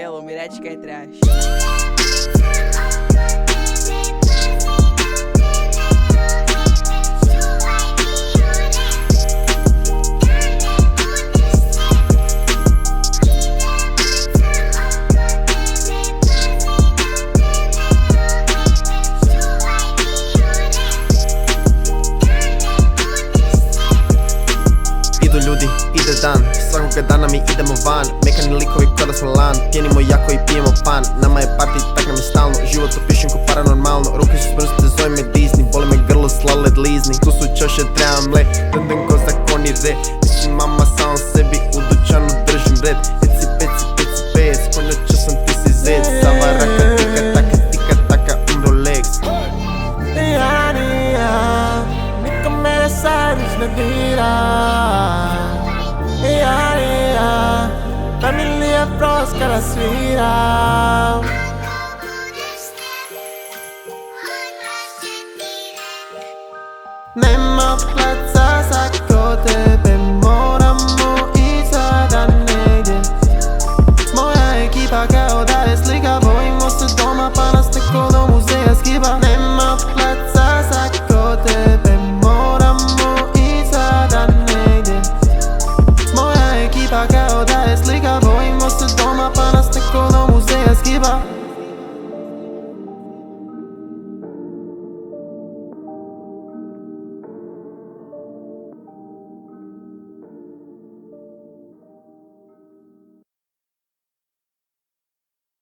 Lumee, reći kaj trebaš. Ljudi, ide dan, svakoga dana mi idemo van. Mekani likovi kada smo lan, pjenimo jako i pijemo pan. Nama je party, tak nam je stalno, život opišem ko paranormalno. Ruke su smrznute, zovi me lizni, boli me grlo, sladoled, lizni. Tu su čoše, trebam le, den ko zakon i red. Ti si mama, samom sebi, u dućanu držim red. Eci, peci, peci, pec, konjača sam, ti si zec. Sava raka, tika taka, umro legs. Niko me ne sadiš ne dira. Da mi lijep prost kada sviram.